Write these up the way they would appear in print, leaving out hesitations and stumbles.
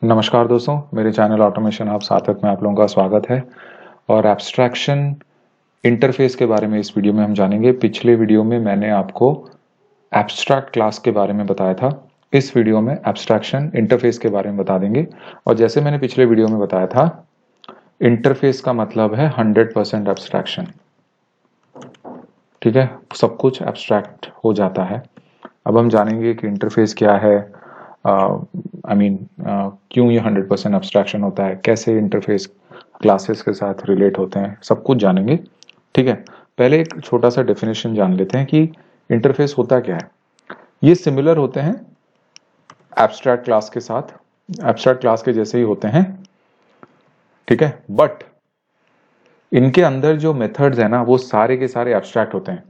नमस्कार दोस्तों, मेरे चैनल ऑटोमेशन आप सार्थक में आप लोगों का स्वागत है। और एब्स्ट्रैक्शन इंटरफेस के बारे में इस वीडियो में हम जानेंगे। पिछले वीडियो में मैंने आपको एब्स्ट्रैक्ट क्लास के बारे में बताया था। इस वीडियो में एब्स्ट्रैक्शन इंटरफेस के बारे में बता देंगे। और जैसे मैंने पिछले वीडियो में बताया था, इंटरफेस का मतलब है 100% एब्स्ट्रैक्शन। ठीक है, सब कुछ एब्स्ट्रैक्ट हो जाता है। अब हम जानेंगे कि इंटरफेस क्या है, क्यों ये 100% एब्स्ट्रैक्शन होता है, कैसे इंटरफेस क्लासेस के साथ रिलेट होते हैं, सब कुछ जानेंगे। ठीक है, पहले एक छोटा सा डेफिनेशन जान लेते हैं कि इंटरफेस होता क्या है। ये सिमिलर होते हैं एब्स्ट्रैक्ट क्लास के साथ, एब्स्ट्रैक्ट क्लास के जैसे ही होते हैं। ठीक है, बट इनके अंदर जो मेथड्स है ना, वो सारे के सारे एब्स्ट्रैक्ट होते हैं।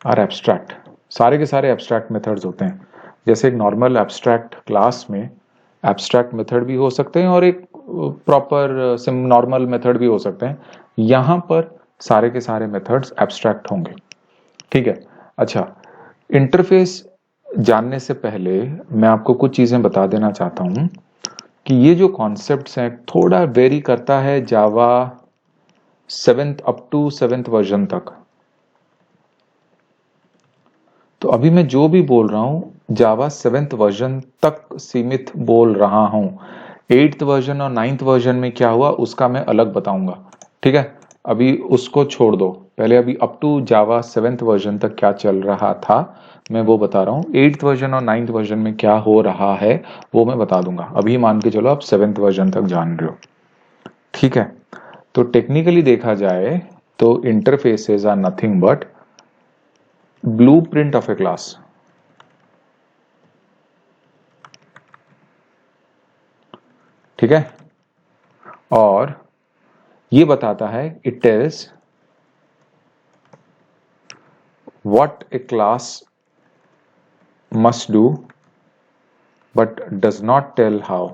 आर एब्स्ट्रैक्ट, सारे के सारे एब्स्ट्रैक्ट मेथड्स होते हैं। जैसे एक नॉर्मल एब्स्ट्रैक्ट क्लास में एब्स्ट्रैक्ट मेथड भी हो सकते हैं और एक प्रॉपर नॉर्मल मेथड भी हो सकते हैं। यहां पर सारे के सारे मेथड्स एब्स्ट्रैक्ट होंगे। ठीक है, अच्छा, इंटरफेस जानने से पहले मैं आपको कुछ चीजें बता देना चाहता हूं कि ये जो कॉन्सेप्ट्स हैं थोड़ा वेरी करता है जावा 7th up to 7th version तक। तो अभी मैं जो भी बोल रहा हूं जावा 7th वर्जन तक सीमित बोल रहा हूं। 8th वर्जन और 9th वर्जन में क्या हुआ उसका मैं अलग बताऊंगा। ठीक है, अभी उसको छोड़ दो, पहले अभी up to Java 7th version तक क्या चल रहा था मैं वो बता रहा हूं। 8th वर्जन और 9th वर्जन में क्या हो रहा है वो मैं बता दूंगा। अभी मान के चलो आप 7th वर्जन तक जान रहे हो। ठीक है, तो टेक्निकली देखा जाए तो interfaces are nothing but blueprint of a class. ठीक है, और ये बताता है, it tells what a class must do but does not tell how.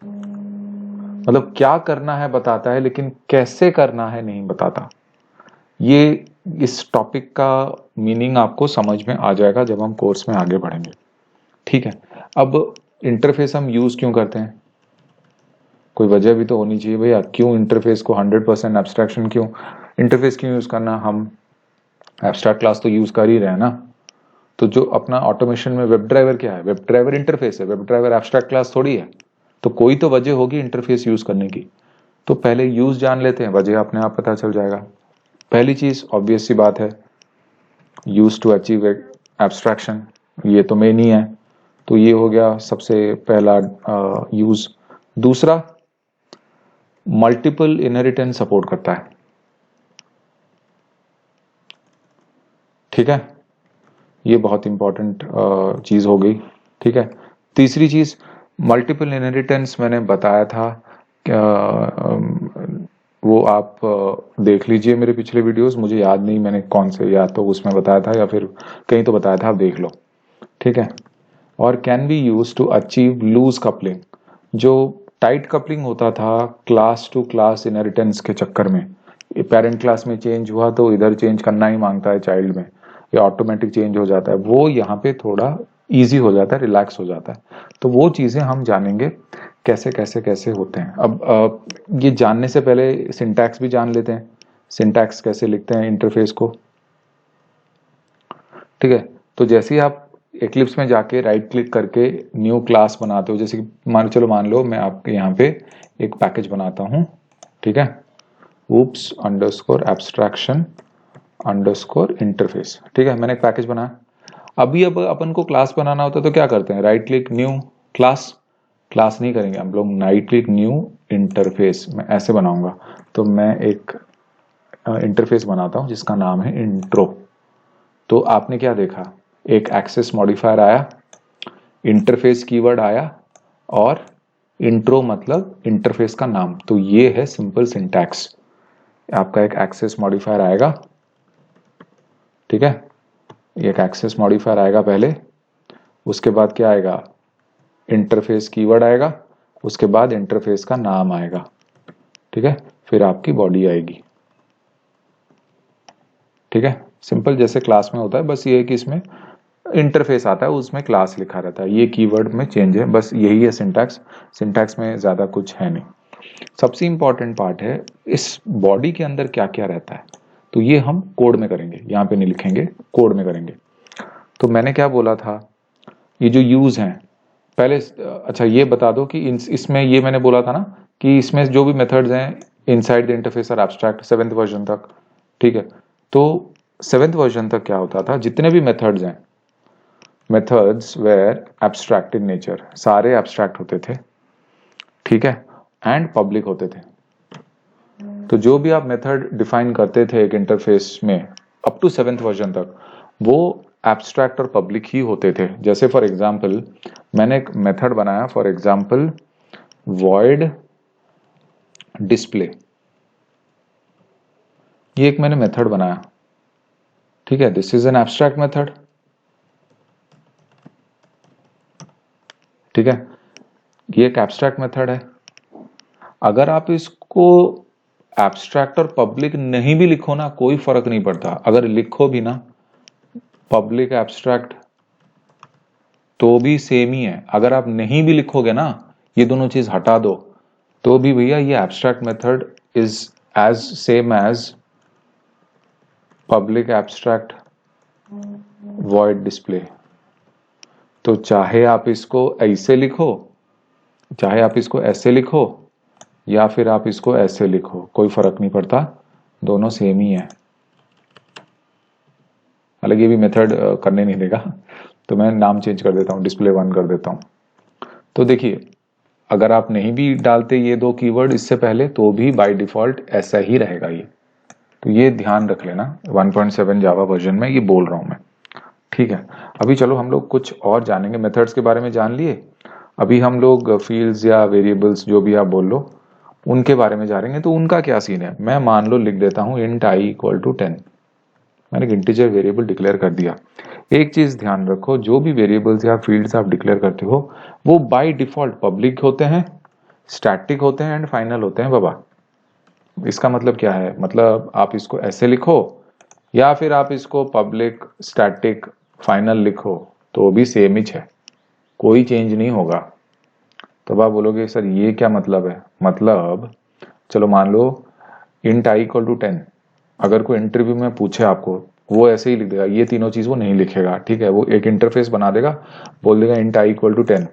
मतलब क्या करना है बताता है लेकिन कैसे करना है नहीं बताता। ये इस टॉपिक का मीनिंग आपको समझ में आ जाएगा जब हम कोर्स में आगे बढ़ेंगे। ठीक है, अब इंटरफेस हम यूज क्यों करते हैं, कोई वजह भी तो होनी चाहिए भैया। क्यों इंटरफेस को 100% एब्स्ट्रैक्शन, क्यों इंटरफेस क्यों यूज करना। हम एब्स्ट्रैक्ट क्लास तो यूज कर ही रहे हैं ना। तो जो अपना ऑटोमेशन में वेब ड्राइवर क्या है, वेब ड्राइवर इंटरफेस है, वेब ड्राइवर एब्स्ट्रैक्ट क्लास थोड़ी है। तो कोई तो वजह होगी इंटरफेस यूज करने की। तो पहले यूज जान लेते हैं, वजह अपने आप पता चल जाएगा। पहली चीज ऑब्वियस सी बात है, यूज टू अचीव एब्स्ट्रैक्शन, ये तो मेन ही है। तो ये हो गया सबसे पहला यूज। दूसरा, मल्टीपल इनहेरिटेंस सपोर्ट करता है। ठीक है, ये बहुत इंपॉर्टेंट चीज हो गई। ठीक है, तीसरी चीज मल्टीपल इनहेरिटेंस मैंने बताया था, वो आप देख लीजिए मेरे पिछले वीडियोस। मुझे याद नहीं मैंने कौन से, या तो उसमें बताया था या फिर कहीं तो बताया था, आप देख लो। ठीक है, और can be use to achieve loose coupling. जो टाइट कपलिंग होता था क्लास टू क्लास इनहेरिटेंस के चक्कर में, पेरेंट क्लास में चेंज हुआ तो इधर चेंज करना ही मांगता है चाइल्ड में, या ऑटोमेटिक चेंज हो जाता है, वो यहाँ पे थोड़ा इजी हो जाता है, रिलैक्स हो जाता है। तो वो चीजें हम जानेंगे कैसे कैसे कैसे होते हैं। अब ये जानने से पहले सिंटैक्स भी जान लेते हैं, सिंटैक्स कैसे लिखते हैं इंटरफेस को। ठीक है, तो जैसे ही आप एक्लिप्स में जाके राइट क्लिक करके न्यू क्लास बनाते हो, जैसे कि मान लो मैं आपके यहाँ पे एक पैकेज बनाता हूँ। ठीक है, oops underscore abstraction underscore interface. ठीक है, मैंने एक पैकेज बनाया। अभी अब अपन को क्लास बनाना होता है तो क्या करते हैं, right click new class. Class नहीं करेंगे हम लोग, राइट क्लिक न्यू इंटरफेस, मैं ऐसे बनाऊंगा। तो मैं एक इंटरफेस बनाता हूं जिसका नाम है इंट्रो। तो आपने क्या देखा, एक एक्सेस मॉडिफायर आया, इंटरफेस कीवर्ड आया, और इंट्रो मतलब इंटरफेस का नाम। तो ये है सिंपल सिंटैक्स। आपका एक एक्सेस मॉडिफायर आएगा। ठीक है, एक एक्सेस मॉडिफायर आएगा पहले, उसके बाद क्या आएगा, इंटरफेस कीवर्ड आएगा, उसके बाद इंटरफेस का नाम आएगा। ठीक है, फिर आपकी बॉडी आएगी। ठीक है, सिंपल जैसे क्लास में होता है, बस ये है कि इसमें इंटरफेस आता है उसमें क्लास लिखा रहता है। ये कीवर्ड में चेंज है, बस यही है सिंटैक्स। सिंटैक्स में ज़्यादा कुछ है नहीं। सबसे इंपॉर्टेंट पार्ट है इस बॉडी के अंदर क्या क्या रहता है, तो ये हम कोड में करेंगे, यहाँ पे नहीं लिखेंगे, कोड में करेंगे। तो मैंने क्या बोला था, ये जो यूज हैं पहले, अच्छा ये बता दो कि इसमें ये मैंने बोला था ना कि इसमें जो भी मेथड्स हैं inside the interface are abstract 7th version तक, ठीक है। तो 7th वर्जन तक क्या होता था, जितने भी मेथड्स हैं, methods were abstract in nature, सारे एब्स्ट्रैक्ट होते थे, ठीक है, एंड पब्लिक होते थे। तो जो भी आप मेथड डिफाइन करते थे एक इंटरफेस में अप टू 7th वर्जन तक, वो एब्स्ट्रैक्ट और पब्लिक ही होते थे। जैसे फॉर एग्जांपल मैंने एक मेथड बनाया, फॉर एग्जांपल void डिस्प्ले, ये एक मैंने मेथड बनाया, ठीक है, this is an abstract method, ठीक है, ये एक एब्स्ट्रैक्ट मेथड है। अगर आप इसको एब्स्ट्रैक्ट और पब्लिक नहीं भी लिखो ना, कोई फर्क नहीं पड़ता। अगर लिखो भी ना पब्लिक एब्स्ट्रैक्ट तो भी सेम ही है। अगर आप नहीं भी लिखोगे ना, ये दोनों चीज हटा दो, तो भी भैया ये abstract method is as same as public abstract void display. तो चाहे आप इसको ऐसे लिखो, चाहे आप इसको ऐसे लिखो, या फिर आप इसको ऐसे लिखो, कोई फर्क नहीं पड़ता, दोनों सेम ही है। हालांकि ये भी मेथड करने नहीं देगा, तो मैं नाम चेंज कर देता हूँ, display1 कर देता हूँ। तो देखिए अगर आप नहीं भी डालते ये दो कीवर्ड इससे पहले, तो भी बाय डिफॉल्ट ऐसा ही रहेगा ये। तो ये ध्यान रख लेना, 1.7 जावा वर्जन में ये बोल रहा हूं मैं, ठीक है। अभी चलो हम लोग कुछ और जानेंगे, मेथड्स के बारे में जान लिए, अभी हम लोग फील्ड्स या वेरिएबल्स जो भी आप बोल लो उनके बारे में जानेंगे। तो उनका क्या सीन है, मैं मान लो लिख देता हूं int i इक्वल टू 10, मैंने एक इंटीजर वेरिएबल डिक्लेयर कर दिया। एक चीज ध्यान रखो, जो भी वेरिएबल्स या फील्ड्स आप डिक्लेयर करते हो वो बाय डिफॉल्ट पब्लिक होते हैं, स्टैटिक होते हैं एंड फाइनल होते हैं बाबा। इसका मतलब क्या है, मतलब आप इसको ऐसे लिखो या फिर आप इसको पब्लिक स्टैटिक फाइनल लिखो तो भी सेम ही है, कोई चेंज नहीं होगा। तो आप बोलोगे सर ये क्या मतलब है, मतलब चलो मान लो int i इक्वल टू 10, अगर कोई इंटरव्यू में पूछे आपको, वो ऐसे ही लिख देगा, ये तीनों चीज वो नहीं लिखेगा, ठीक है। वो एक इंटरफेस बना देगा, बोल देगा int i इक्वल टू 10,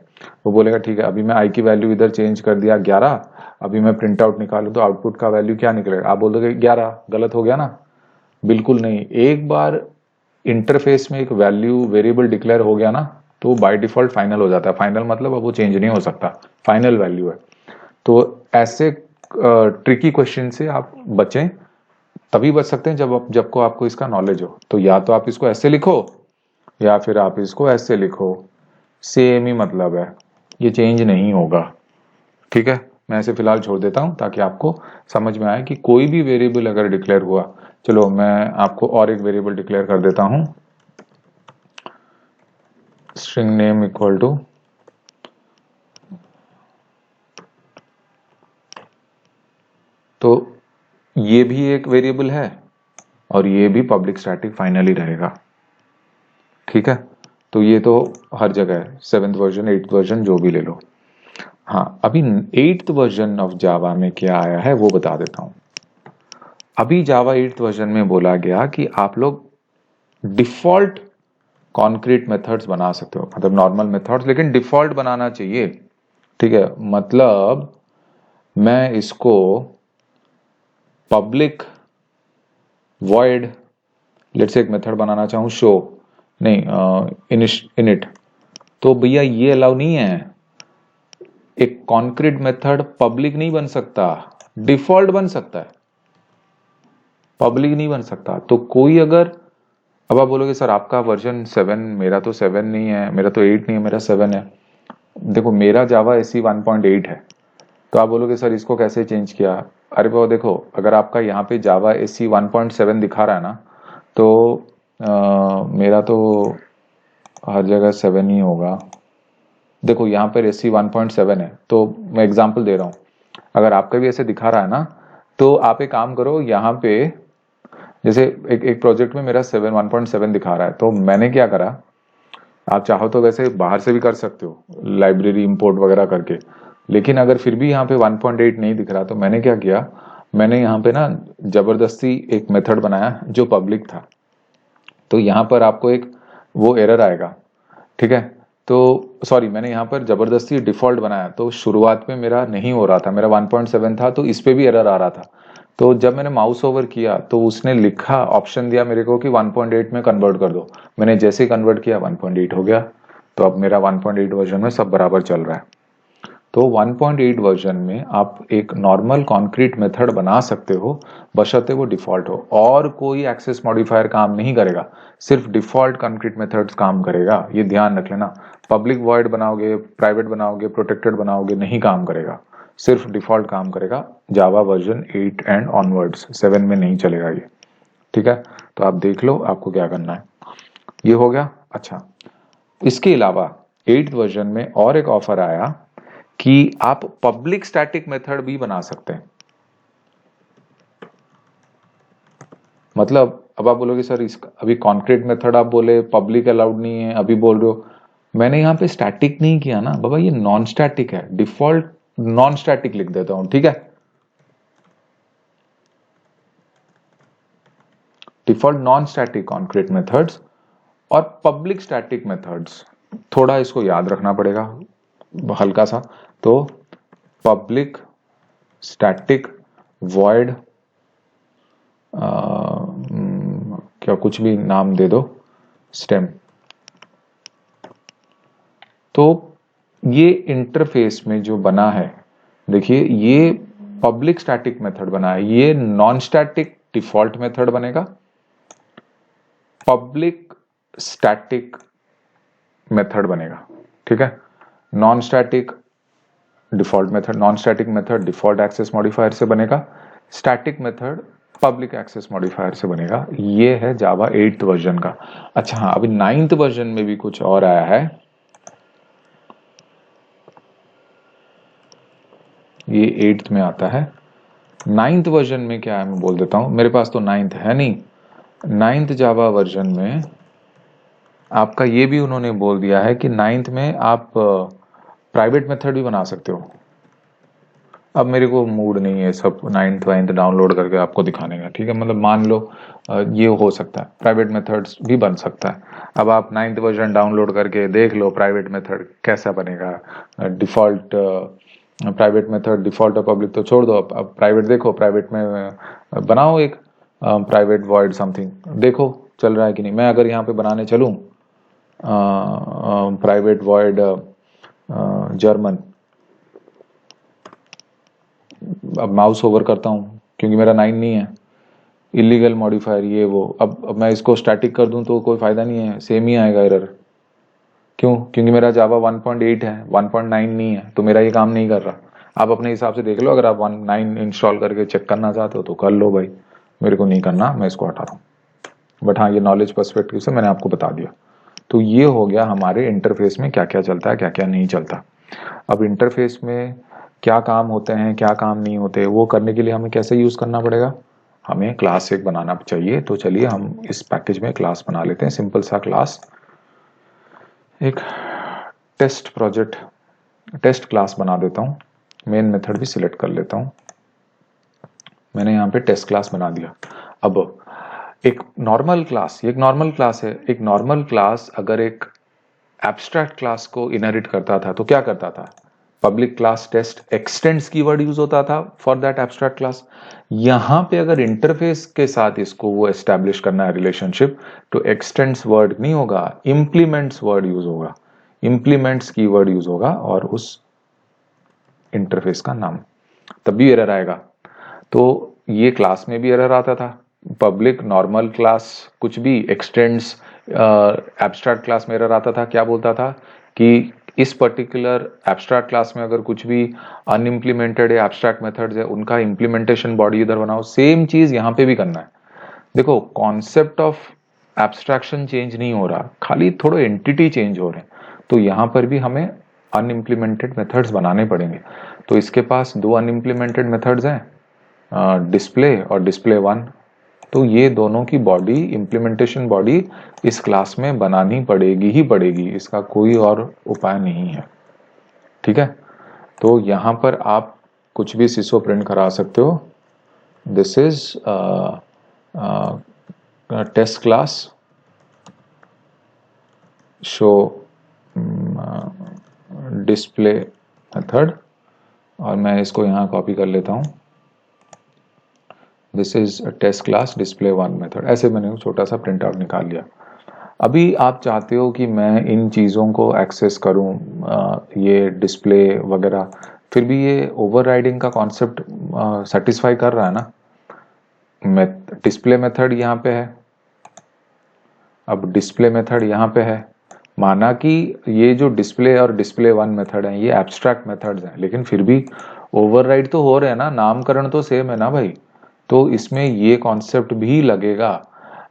वो बोलेगा ठीक है अभी मैं i की वैल्यू इधर चेंज कर दिया 11, अभी मैं प्रिंट आउट निकालू तो आउटपुट का वैल्यू क्या निकलेगा, आप बोल दोगे 11, गलत हो गया ना। बिल्कुल नहीं, एक बार इंटरफेस में एक वैल्यू वेरिएबल डिक्लेयर हो गया ना तो बाय डिफॉल्ट फाइनल हो जाता है। फाइनल मतलब अब वो चेंज नहीं हो सकता, फाइनल वैल्यू है। तो ऐसे ट्रिकी क्वेश्चन से आप बचें, तभी बच सकते हैं जब को आपको इसका नॉलेज हो। तो या तो आप इसको ऐसे लिखो या फिर आप इसको ऐसे लिखो, सेम ही मतलब है, ये चेंज नहीं होगा, ठीक है। मैं ऐसे फिलहाल छोड़ देता हूं ताकि आपको समझ में आए कि कोई भी वेरिएबल अगर डिक्लेयर हुआ, चलो मैं आपको और एक वेरिएबल डिक्लेयर कर देता हूं, स्ट्रिंग नेम इक्वल टू तो ये भी एक वेरिएबल है और ये भी पब्लिक स्टैटिक फाइनल ही रहेगा, ठीक है। तो ये तो हर जगह है, 7th वर्जन 8th वर्जन जो भी ले लो। हाँ अभी 8th वर्जन ऑफ जावा में क्या आया है वो बता देता हूं। अभी जावा 8th वर्जन में बोला गया कि आप लोग डिफॉल्ट कॉन्क्रीट मेथड्स बना सकते हो, मतलब नॉर्मल मेथड्स, लेकिन डिफॉल्ट बनाना चाहिए, ठीक है। मतलब मैं इसको पब्लिक void, लेट्स से एक मेथड बनाना चाहूं शो, नहीं इनिट, तो भैया ये अलाउ नहीं है। एक कॉन्क्रीट मेथड पब्लिक नहीं बन सकता, डिफॉल्ट बन सकता है, पब्लिक नहीं बन सकता। तो कोई अगर, अब आप बोलोगे सर आपका वर्जन 7, मेरा तो 7 नहीं है, मेरा तो 8 नहीं है, मेरा 7 है। देखो मेरा जावा एसी 1.8 है, तो आप बोलोगे सर इसको कैसे चेंज किया। अरे वो देखो, अगर आपका यहाँ पे जावा एसी 1.7 दिखा रहा है ना, तो मेरा तो हर जगह 7 ही होगा। देखो यहाँ पर एसी 1.7 है, तो मैं एग्जांपल दे रहा हूँ, अगर आपका भी ऐसे दिखा रहा है ना, तो आप एक काम करो, यहाँ पे जैसे एक प्रोजेक्ट में मेरा 1.7 दिखा रहा है, तो मैंने क्या करा, आप चाहो तो वैसे बाहर से भी कर सकते हो, लाइब्रेरी इंपोर्ट वगैरह करके, लेकिन अगर फिर भी यहाँ पे 1.8 नहीं दिख रहा तो मैंने क्या किया, मैंने यहाँ पे ना जबरदस्ती एक मेथड बनाया जो पब्लिक था। तो यहाँ पर आपको एक वो एरर आएगा, ठीक है। तो सॉरी, मैंने यहाँ पर जबरदस्ती डिफॉल्ट बनाया, तो शुरुआत में मेरा नहीं हो रहा था, मेरा 1.7 था, तो इस पे भी एरर आ रहा था। तो जब मैंने माउस ओवर किया तो उसने लिखा, ऑप्शन दिया मेरे को कि 1.8 में कन्वर्ट कर दो। मैंने जैसे ही कन्वर्ट किया 1.8 हो गया। तो अब मेरा 1.8 वर्जन में सब बराबर चल रहा है। तो 1.8 वर्जन में आप एक नॉर्मल कॉन्क्रीट मेथड बना सकते हो, बशर्ते वो डिफॉल्ट हो, और कोई एक्सेस मॉडिफायर काम नहीं करेगा, सिर्फ डिफॉल्ट कॉन्क्रीट मेथड्स काम करेगा, ये ध्यान रख लेना। पब्लिक वॉइड बनाओगे, प्राइवेट बनाओगे, प्रोटेक्टेड बनाओगे, नहीं काम करेगा, सिर्फ डिफॉल्ट काम करेगा। जावा वर्जन 8 एंड ऑनवर्ड्स, 7 में नहीं चलेगा ये, ठीक है। तो आप देख लो आपको क्या करना है। ये हो गया। अच्छा, इसके अलावा 8th वर्जन में और एक ऑफर आया कि आप पब्लिक स्टैटिक मेथड भी बना सकते हैं। मतलब अब आप बोलोगे सर इसका अभी कॉन्क्रीट मेथड आप बोले पब्लिक अलाउड नहीं है, अभी बोल रहे हो। मैंने यहाँ पे स्टैटिक नहीं किया ना बाबा, ये नॉन स्टैटिक है, डिफॉल्ट नॉन स्टैटिक लिख देता हूं, ठीक है। Default non static concrete methods और पब्लिक स्टैटिक मेथड्स, थोड़ा इसको याद रखना पड़ेगा हल्का सा। तो पब्लिक स्टैटिक वॉइड, क्या कुछ भी नाम दे दो, स्टेम। तो ये इंटरफेस में जो बना है, देखिए ये पब्लिक स्टैटिक मेथड बना है, ये नॉन स्टैटिक डिफॉल्ट मेथड बनेगा, पब्लिक स्टैटिक मेथड बनेगा, ठीक है। Non static default method, non static method default access modifier से बनेगा, static method public access modifier से बनेगा। ये है जावा 8th वर्जन का। अच्छा हाँ, अभी 9th वर्जन में भी कुछ और आया है, ये 8th में आता है। 9th वर्जन में क्या है मैं बोल देता हूं, मेरे पास तो 9th है नहीं। 9th जावा वर्जन में आपका ये भी उन्होंने बोल दिया है कि 9th में आप प्राइवेट मेथड भी बना सकते हो। अब मेरे को मूड नहीं है सब 9th वाइन्थ डाउनलोड करके आपको दिखाने का, ठीक है। मतलब मान लो ये हो सकता है, प्राइवेट मेथड्स भी बन सकता है। अब आप 9th वर्जन डाउनलोड करके देख लो प्राइवेट मेथड कैसा बनेगा। डिफॉल्ट प्राइवेट मेथड, डिफॉल्ट और पब्लिक तो छोड़ दो, अब प्राइवेट देखो, प्राइवेट में बनाओ एक प्राइवेट वॉइड समथिंग, देखो चल रहा है कि नहीं। मैं अगर यहाँ पे बनाने चलूँ प्राइवेट वॉइड जर्मन, अब माउस ओवर करता हूँ क्योंकि मेरा 9 नहीं है, इलीगल मॉडिफायर ये वो। अब मैं इसको स्टैटिक कर दूं तो कोई फायदा नहीं है, सेम ही आएगा एरर। क्यों? क्योंकि मेरा जावा 1.8 है, 1.9 नहीं है, तो मेरा ये काम नहीं कर रहा। आप अपने हिसाब से देख लो, अगर आप 1.9 इंस्टॉल करके चेक करना चाहते हो तो कर लो भाई, मेरे को नहीं करना, मैं इसको हटा रहा हूँ। बट हाँ, ये नॉलेज पर्सपेक्टिव से मैंने आपको बता दिया। तो ये हो गया हमारे इंटरफेस में क्या क्या चलता है, क्या क्या नहीं चलता। अब इंटरफेस में क्या काम होते हैं, क्या काम नहीं होते, वो करने के लिए हमें कैसे यूज करना पड़ेगा, हमें क्लास एक बनाना चाहिए। तो चलिए हम इस पैकेज में क्लास बना लेते हैं, सिंपल सा क्लास, एक टेस्ट प्रोजेक्ट, टेस्ट क्लास बना देता हूँ। मेन मेथड भी सिलेक्ट कर लेता हूँ, मैंने यहाँ पे टेस्ट क्लास बना दिया। अब एक नॉर्मल क्लास, ये एक नॉर्मल क्लास है, एक नॉर्मल क्लास अगर एक एब्स्ट्रैक्ट क्लास को इनहेरिट करता था तो क्या करता था, public class test extends keyword use होता था फॉर दैट एब्स्ट्रैक्ट क्लास। यहां पे अगर इंटरफेस के साथ इसको वो एस्टैब्लिश करना है रिलेशनशिप, तो एक्सटेंड्स वर्ड नहीं होगा, इंप्लीमेंट्स वर्ड यूज होगा, इंप्लीमेंट्स कीवर्ड यूज होगा और उस इंटरफेस का नाम, तब भी एरर आएगा। तो ये क्लास में भी एरर आता था, पब्लिक नॉर्मल क्लास कुछ भी एक्सटेंड्स एब्स्ट्रैक्ट क्लास में एरर आता था। क्या बोलता था कि इस पर्टिकुलर एब्स्ट्रैक्ट क्लास में अगर कुछ भी अनइम्प्लीमेंटेड या एब्स्ट्रैक्ट मेथड्स है उनका इंप्लीमेंटेशन बॉडी इधर बनाओ। सेम चीज यहां पे भी करना है। देखो कॉन्सेप्ट ऑफ एब्स्ट्रैक्शन चेंज नहीं हो रहा, खाली थोड़े एंटिटी चेंज हो रहे हैं। तो यहां पर भी हमें अनइम्प्लीमेंटेड मेथड्स बनाने पड़ेंगे। तो इसके पास दो अनइम्प्लीमेंटेड मेथड्स हैं, डिस्प्ले और डिस्प्ले वन, तो ये दोनों की बॉडी, इम्प्लीमेंटेशन बॉडी इस क्लास में बनानी पड़ेगी ही पड़ेगी, इसका कोई और उपाय नहीं है। ठीक है, तो यहाँ पर आप कुछ भी सिसो प्रिंट करा सकते हो। This is test class show display method, और मैं इसको यहाँ कॉपी कर लेता हूँ। This is test class display 1 method, ऐसे मैंने छोटा सा प्रिंट आउट निकाल लिया। अभी आप चाहते हो कि मैं इन चीज़ों को एक्सेस करूं, ये डिस्प्ले वगैरह, फिर भी ये ओवरराइडिंग का कॉन्सेप्ट सेटिस्फाई कर रहा है ना। डिस्प्ले मेथड यहाँ पे है, अब डिस्प्ले मेथड यहाँ पे है। माना कि ये जो डिस्प्ले और डिस्प्ले 1 मेथड है ये एब्स्ट्रैक्ट मेथड्स हैं, लेकिन फिर भी ओवरराइड तो हो रहे हैं ना, नामकरण तो सेम है ना भाई। तो इसमें ये कॉन्सेप्ट भी लगेगा।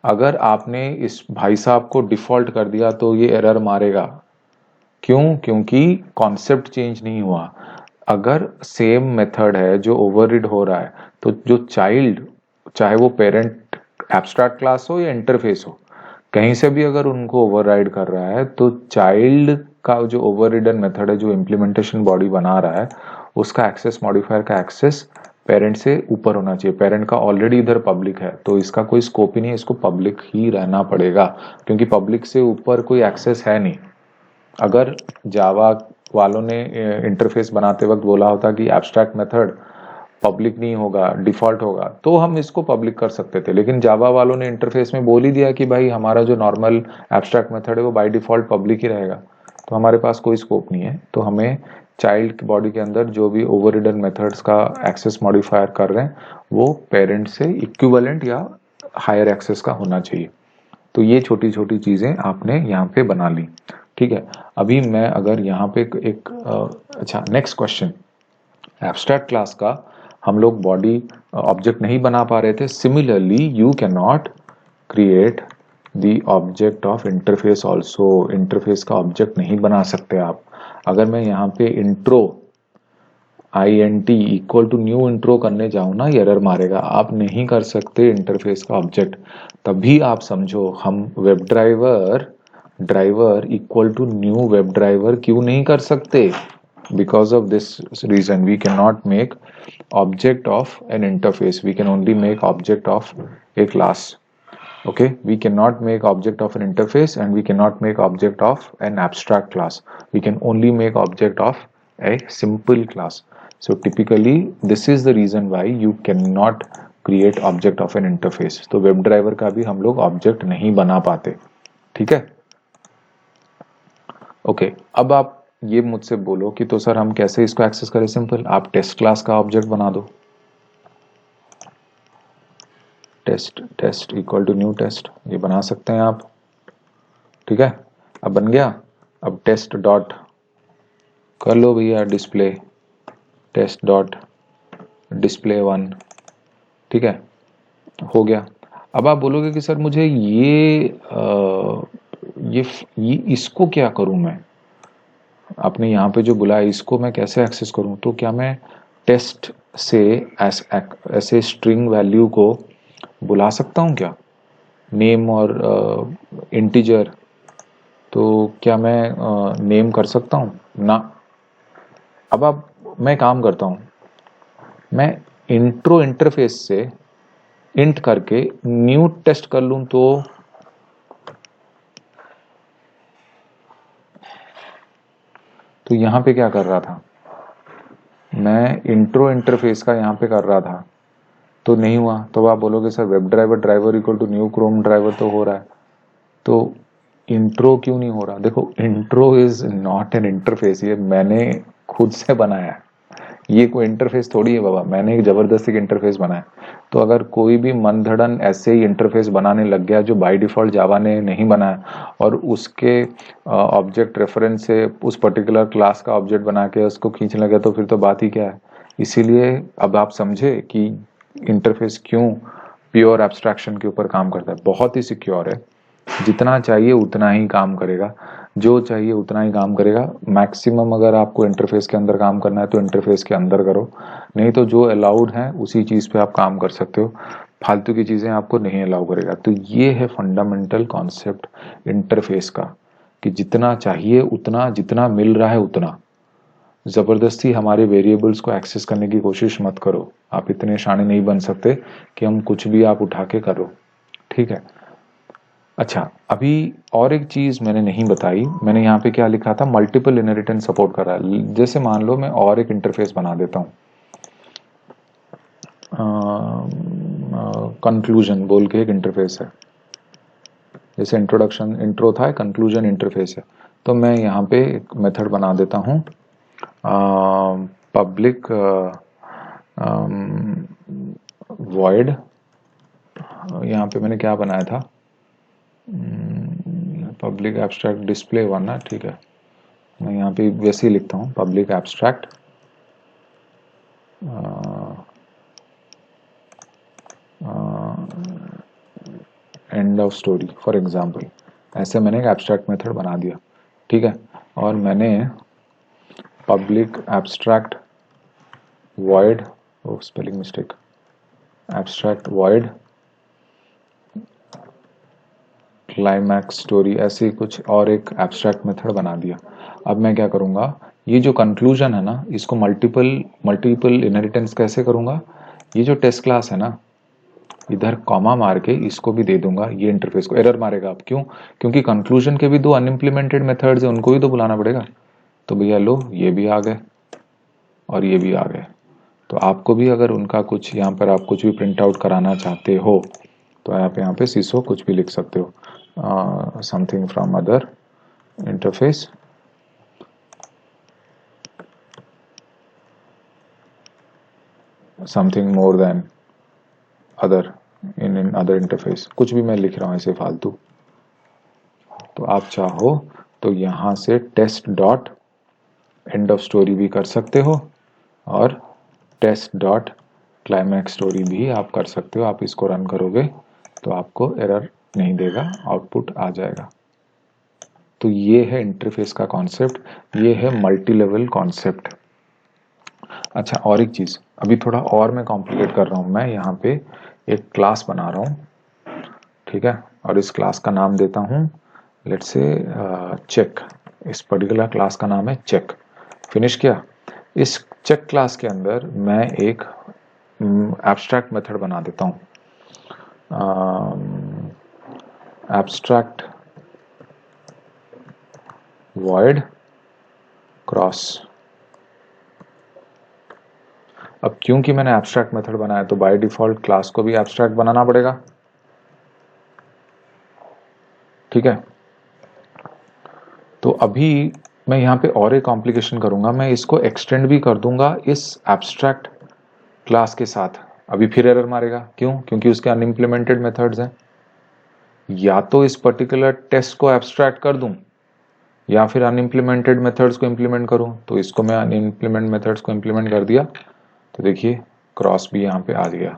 अगर आपने इस भाई साहब को डिफॉल्ट कर दिया तो ये एरर मारेगा। क्यों? क्योंकि कॉन्सेप्ट चेंज नहीं हुआ। अगर सेम मेथड है जो ओवररीड हो रहा है, तो जो चाइल्ड, चाहे वो पेरेंट एब्स्ट्रैक्ट क्लास हो या इंटरफेस हो, कहीं से भी अगर उनको ओवरराइड कर रहा है, तो चाइल्ड का जो ओवररिडन मेथड है, जो इम्प्लीमेंटेशन बॉडी बना रहा है, उसका एक्सेस, मॉडिफायर का एक्सेस पेरेंट से ऊपर होना चाहिए। पेरेंट का ऑलरेडी इधर पब्लिक है, तो इसका कोई स्कोप ही नहीं है, इसको पब्लिक ही रहना पड़ेगा, क्योंकि पब्लिक से ऊपर कोई एक्सेस है नहीं। अगर जावा वालों ने इंटरफेस बनाते वक्त बोला होता कि एब्स्ट्रैक्ट मेथड पब्लिक नहीं होगा, डिफॉल्ट होगा, तो हम इसको पब्लिक कर सकते थे। लेकिन जावा वालों ने इंटरफेस में बोल ही दिया कि भाई हमारा जो नॉर्मल एब्स्ट्रैक्ट मेथड है वो बाय डिफॉल्ट पब्लिक ही रहेगा, तो हमारे पास कोई स्कोप नहीं है। तो हमें चाइल्ड की बॉडी के अंदर जो भी ओवररिडन मेथड्स का एक्सेस मॉडिफायर कर रहे हैं वो पेरेंट से इक्विवेलेंट या हायर एक्सेस का होना चाहिए। तो ये छोटी छोटी चीजें आपने यहाँ पे बना ली। ठीक है, अभी मैं अगर यहाँ पे अच्छा, नेक्स्ट क्वेश्चन, एब्स्ट्रैक्ट क्लास का हम लोग बॉडी ऑब्जेक्ट नहीं बना पा रहे थे। Similarly you can not create the object of interface also. Interface का ऑब्जेक्ट नहीं बना सकते आप। अगर मैं यहाँ पे intro INT equal to new intro करने जाऊँ ना, ये एरर मारेगा। आप नहीं कर सकते इंटरफेस का ऑब्जेक्ट। तभी आप समझो हम web driver equal to new web driver क्यों नहीं कर सकते। Because of this reason we cannot make object of an interface, we can only make object of a class. Okay, we cannot make object of an interface and we cannot make object of an abstract class. We can only make object of a simple class. So typically this is the reason why you cannot create object of an interface. तो web driver का भी हम लोग object नहीं बना पाते। ठीक है, ओके, अब आप ये मुझसे बोलो कि तो सर हम कैसे इसको एक्सेस करें। सिंपल, आप टेस्ट क्लास का ऑब्जेक्ट बना दो। Test equal to new test, ये बना सकते हैं आप। ठीक है, अब बन गया। अब टेस्ट डॉट कर लो भैया डिस्प्ले, टेस्ट डॉट डिस्प्ले 1। ठीक है, हो गया। अब आप बोलोगे कि सर मुझे ये इसको क्या करूं मैं, आपने यहाँ पे जो बुलाया इसको मैं कैसे एक्सेस करूं। तो क्या मैं टेस्ट से ऐसे स्ट्रिंग वैल्यू को बुला सकता हूं क्या, नेम और इंटीजर। तो क्या मैं नेम कर सकता हूं ना। अब मैं काम करता हूं, मैं इंट्रो इंटरफेस से इंट करके न्यू टेस्ट कर लूं। तो यहाँ पे क्या कर रहा था, मैं इंट्रो इंटरफेस का यहाँ पे कर रहा था, तो नहीं हुआ। तो आप बोलोगे sir web driver equal to new Chrome driver तो हो रहा है, तो इंट्रो क्यों नहीं हो रहा। देखो, intro is not an interface, ये मैंने खुद से बनाया है, ये कोई इंटरफेस थोड़ी है बाबा, मैंने एक जबरदस्ती इंटरफेस बनाया। तो अगर कोई भी मनधड़न ऐसे ही इंटरफेस बनाने लग गया जो बाय डिफॉल्ट जावा ने नहीं बनाया, और उसके ऑब्जेक्ट रेफरेंस से उस पर्टिकुलर क्लास का ऑब्जेक्ट बना के उसको खींचने लगे, तो फिर तो बात ही क्या है। इसीलिए अब आप समझे कि इंटरफेस क्यों प्योर एब्स्ट्रैक्शन के ऊपर काम करता है। बहुत ही सिक्योर है, जितना चाहिए उतना ही काम करेगा, जो चाहिए उतना ही काम करेगा। मैक्सिमम अगर आपको इंटरफेस के अंदर काम करना है तो इंटरफेस के अंदर करो, नहीं तो जो अलाउड है उसी चीज़ पे आप काम कर सकते हो। फालतू की चीज़ें आपको नहीं अलाउ करेगा। तो ये है फंडामेंटल कॉन्सेप्ट इंटरफेस का, कि जितना चाहिए उतना, जितना मिल रहा है उतना। ज़बरदस्ती हमारे वेरिएबल्स को एक्सेस करने की कोशिश मत करो। आप इतने शाणे नहीं बन सकते कि हम कुछ भी आप उठा के करो, ठीक है। अच्छा, अभी और एक चीज़ मैंने नहीं बताई, मैंने यहाँ पे क्या लिखा था, मल्टीपल इनहेरिटेंस सपोर्ट कर रहा है। जैसे मान लो मैं और एक इंटरफेस बना देता हूँ, कंक्लूजन बोल के एक इंटरफेस है, जैसे इंट्रोडक्शन इंट्रो था, कंक्लूजन इंटरफेस है। तो मैं यहाँ पे एक मेथड बना देता हूँ, पब्लिक वॉइड, यहाँ पे मैंने क्या बनाया था, पब्लिक एब्स्ट्रैक्ट डिस्प्ले वन ना, ठीक है। मैं यहाँ पे वैसे ही लिखता हूँ, public abstract and of story for example. ऐसे मैंने एक एब्स्ट्रैक्ट मेथड बना दिया, ठीक है। और मैंने public abstract void, spelling mistake, abstract void climax story, ऐसे कुछ और एक एब्स्ट्रैक्ट मेथड बना दिया। अब मैं क्या करूँगा, ये जो कंक्लूजन है ना, इसको मल्टीपल इनहेरिटेंस कैसे करूँगा, ये जो टेस्ट क्लास है ना, इधर कॉमा मार के इसको भी दे दूंगा, ये इंटरफेस को एरर मारेगा। अब क्यों, क्योंकि कंक्लूजन के भी दो अनइम्प्लीमेंटेड मेथड्स हैं, उनको भी तो बुलाना पड़ेगा। तो भैया लो, ये भी आ गए और ये भी आ गए। तो आपको भी अगर उनका कुछ यहाँ पर आप कुछ भी प्रिंट आउट कराना चाहते हो तो आप यहाँ पे सीसो कुछ भी लिख सकते हो, something from other interface, something more than other in other interface, कुछ भी मैं लिख रहा हूँ ऐसे फालतू। तो आप चाहो तो यहाँ से test dot end of story भी कर सकते हो और टेस्ट डॉट क्लाइमैक्स स्टोरी भी आप कर सकते हो। आप इसको रन करोगे तो आपको एरर नहीं देगा, आउटपुट आ जाएगा। तो ये है इंटरफेस का कॉन्सेप्ट, ये है मल्टी लेवल कॉन्सेप्ट। अच्छा, और एक चीज़ अभी थोड़ा और मैं कॉम्प्लिकेट कर रहा हूँ। मैं यहाँ पे एक क्लास बना रहा हूँ, ठीक है, और इस क्लास का नाम देता हूँ लेट्स से चेक। इस पर्टिकुलर क्लास का नाम है चेक। फिनिश किया। इस चेक क्लास के अंदर मैं एक एब्स्ट्रैक्ट मेथड बना देता हूँ, एब्स्ट्रैक्ट वॉइड क्रॉस। अब क्योंकि मैंने एब्स्ट्रैक्ट मेथड बनाया तो बाय डिफॉल्ट क्लास को भी एब्स्ट्रैक्ट बनाना पड़ेगा, ठीक है। तो अभी मैं यहाँ पे और एक कॉम्प्लिकेशन करूंगा, मैं इसको एक्सटेंड भी कर दूंगा इस एब्स्ट्रैक्ट क्लास के साथ। अभी फिर एरर मारेगा, क्यों, क्योंकि उसके अनइम्प्लीमेंटेड मेथड्स हैं। या तो इस पर्टिकुलर टेस्ट को एब्स्ट्रैक्ट कर दूं या फिर अनइम्प्लीमेंटेड मेथड्स को इम्प्लीमेंट करूं। तो इसको मैं अनइम्प्लीमेंट मेथड्स को इम्प्लीमेंट कर दिया, तो देखिए क्रॉस भी यहाँ पे आ गया।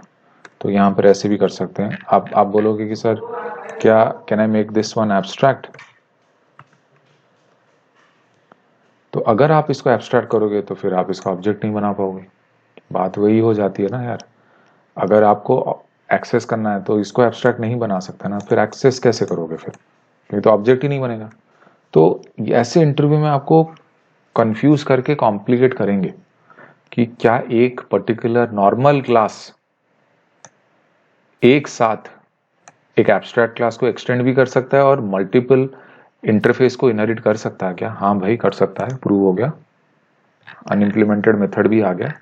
तो यहाँ पर ऐसे भी कर सकते हैं। आप बोलोगे कि सर क्या can I make this one abstract, तो अगर आप इसको एब्स्ट्रैक्ट करोगे तो फिर आप इसका ऑब्जेक्ट नहीं बना पाओगे। बात वही हो जाती है ना यार, अगर आपको एक्सेस करना है तो इसको एब्स्ट्रैक्ट नहीं बना सकता ना, फिर एक्सेस कैसे करोगे, फिर ये तो ऑब्जेक्ट ही नहीं बनेगा। तो ऐसे इंटरव्यू में आपको कंफ्यूज करके कॉम्प्लिकेट करेंगे कि क्या एक पर्टिकुलर नॉर्मल क्लास एक साथ एक एब्स्ट्रैक्ट क्लास को एक्सटेंड भी कर सकता है और मल्टीपल इंटरफेस को इनहेरिट कर सकता है क्या? हाँ भाई कर सकता है, प्रूव हो गया। अनइम्प्लीमेंटेड मेथड भी आ गया,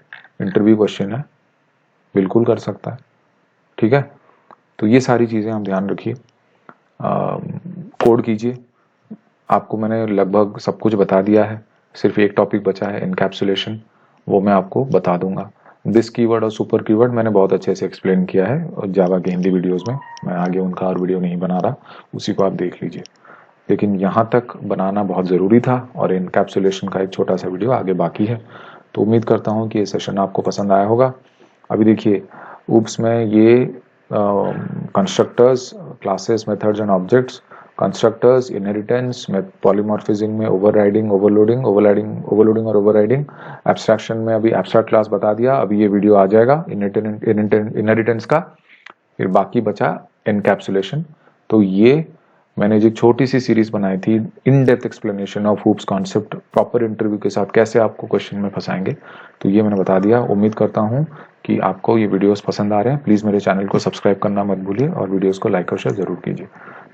इंटरव्यू क्वेश्चन है, बिल्कुल कर सकता है, ठीक है। तो ये सारी चीज़ें आप ध्यान रखिए, कोड कीजिए। आपको मैंने लगभग सब कुछ बता दिया है, सिर्फ एक टॉपिक बचा है इनकैप्सुलेशन, वो मैं आपको बता दूंगा। दिस कीवर्ड और सुपर कीवर्ड मैंने बहुत अच्छे से एक्सप्लेन किया है और जावा के हिंदी वीडियोस में, मैं आगे उनका और वीडियो नहीं बना रहा, उसी को आप देख लीजिए। लेकिन यहाँ तक बनाना बहुत ज़रूरी था और इनकैप्सुलेशन का एक छोटा सा वीडियो आगे बाकी है। तो उम्मीद करता हूँ कि ये सेशन आपको पसंद आया होगा। अभी देखिए ऊप्स में ये constructors, classes, methods and objects, constructors, inheritance, polymorphism में ओवरराइडिंग, ओवरलोडिंग, ओवरलोडिंग और ओवरराइडिंग, एब्स्ट्रैक्शन में अभी एब्स्ट्रैक्ट क्लास बता दिया। अभी ये वीडियो आ जाएगा इनहेरिटेंस का, फिर बाकी बचा एनकैप्सुलेशन। तो ये मैंने जो छोटी सी सीरीज बनाई थी in depth explanation of hoops concept proper interview के साथ कैसे आपको क्वेश्चन में फंसाएंगे, तो ये मैंने बता दिया। उम्मीद करता हूँ कि आपको ये वीडियोस पसंद आ रहे हैं। प्लीज़ मेरे चैनल को सब्सक्राइब करना मत भूलिए और वीडियोस को लाइक और शेयर जरूर कीजिए।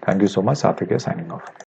Thank you so much. सात्विक साइनिंग ऑफ।